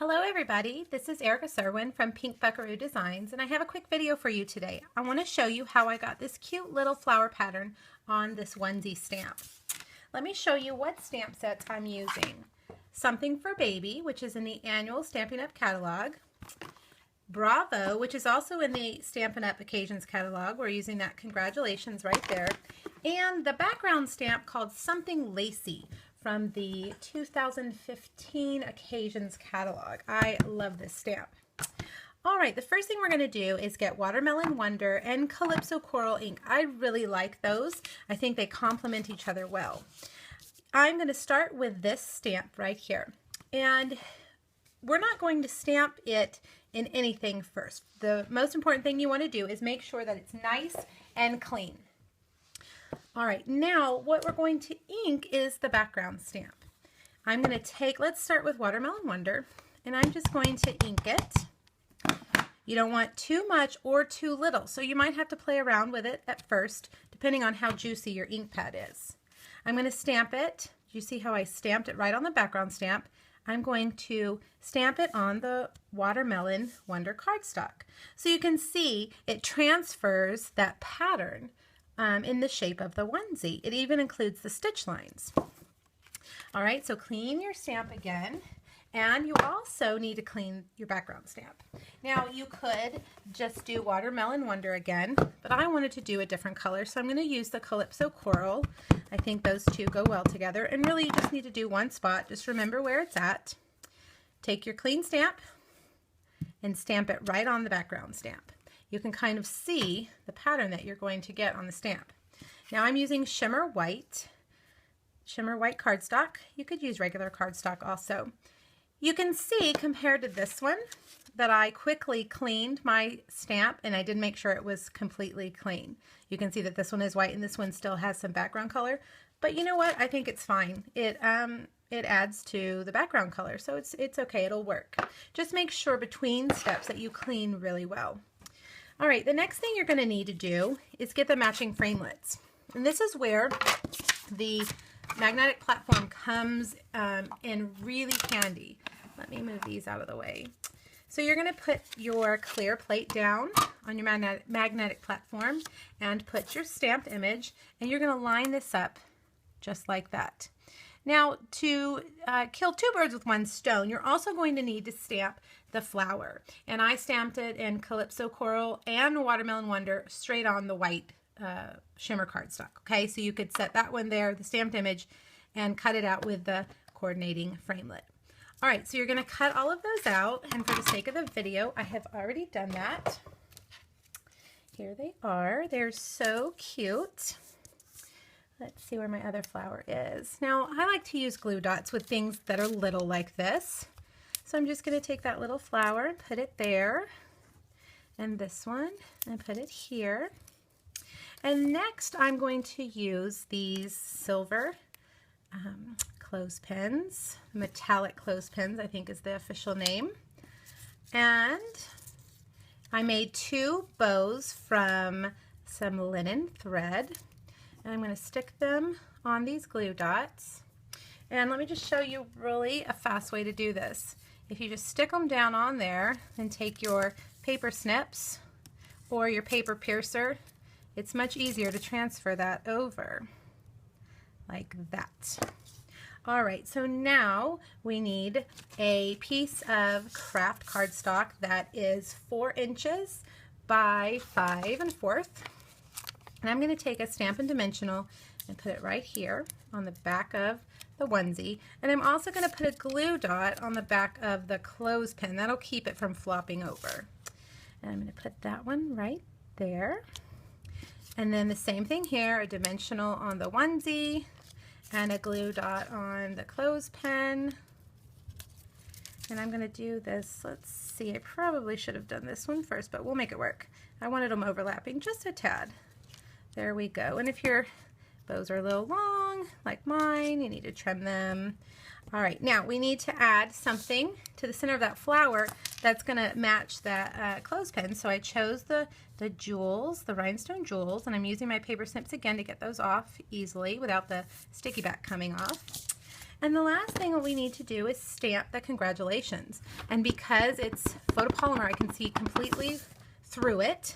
Hello everybody, this is Erica Serwin from Pink Buckaroo Designs, and I have a quick video for you today. I want to show you how I got this cute little flower pattern on this onesie stamp. Let me show you what stamp sets I'm using. Something for Baby, which is in the annual Stampin' Up! Catalog. Bravo, which is also in the Stampin' Up! Occasions catalog. We're using that congratulations right there. And the background stamp called Something Lacy from the 2015 Occasions catalog. I love this stamp. All right, the first thing we're going to do is get Watermelon Wonder and Calypso Coral ink. I really like those. I think they complement each other well. I'm going to start with this stamp right here. And we're not going to stamp it in anything first. The most important thing you want to do is make sure that it's nice and clean. All right, now what we're going to ink is the background stamp. I'm going to take, let's start with Watermelon Wonder, and I'm just going to ink it. You don't want too much or too little, so you might have to play around with it at first, depending on how juicy your ink pad is. I'm going to stamp it. You see how I stamped it right on the background stamp? I'm going to stamp it on the Watermelon Wonder cardstock. So you can see it transfers that pattern in the shape of the onesie. It even includes the stitch lines. All right, so clean your stamp again, and you also need to clean your background stamp. Now you could just do Watermelon Wonder again, but I wanted to do a different color, so I'm going to use the Calypso Coral. I think those two go well together, and really you just need to do one spot. Just remember where it's at. Take your clean stamp and stamp it right on the background stamp. You can kind of see the pattern that you're going to get on the stamp. Now I'm using shimmer white cardstock. You could use regular cardstock also. You can see compared to this one that I quickly cleaned my stamp, and I did make sure it was completely clean. You can see that this one is white and this one still has some background color, but you know what? I think it's fine. It adds to the background color, so it's okay, it'll work. Just make sure between steps that you clean really well. All right, the next thing you're going to need to do is get the matching framelits. And this is where the magnetic platform comes in really handy. Let me move these out of the way. So you're going to put your clear plate down on your magnetic platform and put your stamped image, and you're going to line this up just like that. Now, to kill two birds with one stone, you're also going to need to stamp the flower. And I stamped it in Calypso Coral and Watermelon Wonder straight on the white shimmer cardstock. Okay, so you could set that one there, the stamped image, and cut it out with the coordinating framelit. All right, so you're going to cut all of those out, and for the sake of the video, I have already done that. Here they are. They're so cute. Let's see where my other flower is. Now, I like to use glue dots with things that are little like this. So I'm just going to take that little flower and put it there, and this one, and put it here. And next, I'm going to use these silver clothespins, metallic clothespins, I think is the official name. And I made two bows from some linen thread. And I'm going to stick them on these glue dots. And let me just show you really a fast way to do this. If you just stick them down on there and take your paper snips or your paper piercer, it's much easier to transfer that over like that. All right, so now we need a piece of craft cardstock that is 4 inches by 5 1/4. And I'm going to take a Stampin' Dimensional and put it right here on the back of the onesie. And I'm also going to put a glue dot on the back of the clothespin. That'll keep it from flopping over. And I'm going to put that one right there. And then the same thing here, a dimensional on the onesie and a glue dot on the clothespin. And I'm going to do this, let's see, I probably should have done this one first, but we'll make it work. I wanted them overlapping just a tad. There we go. And if your bows are a little long, like mine, you need to trim them. All right, now we need to add something to the center of that flower that's going to match that clothespin. So I chose the jewels, the rhinestone jewels, and I'm using my paper snips again to get those off easily without the sticky back coming off. And the last thing that we need to do is stamp the congratulations. And because it's photopolymer, I can see completely through it,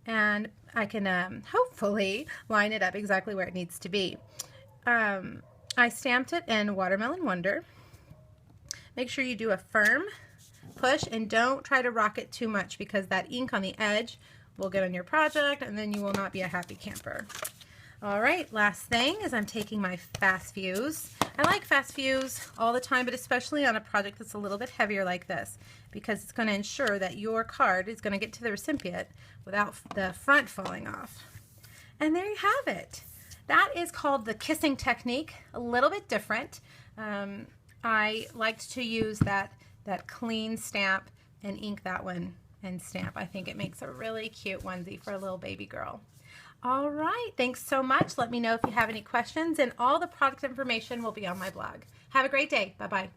and I can hopefully line it up exactly where it needs to be. I stamped it in Watermelon Wonder. Make sure you do a firm push and don't try to rock it too much, because that ink on the edge will get on your project and then you will not be a happy camper. All right, last thing is I'm taking my Fast Fuse. I like Fast Fuse all the time, but especially on a project that's a little bit heavier like this, because it's going to ensure that your card is going to get to the recipient without the front falling off. And there you have it. That is called the kissing technique, a little bit different. I liked to use that clean stamp and ink that one and stamp. I think it makes a really cute onesie for a little baby girl. All right, thanks so much. Let me know if you have any questions, and all the product information will be on my blog. Have a great day. Bye-bye.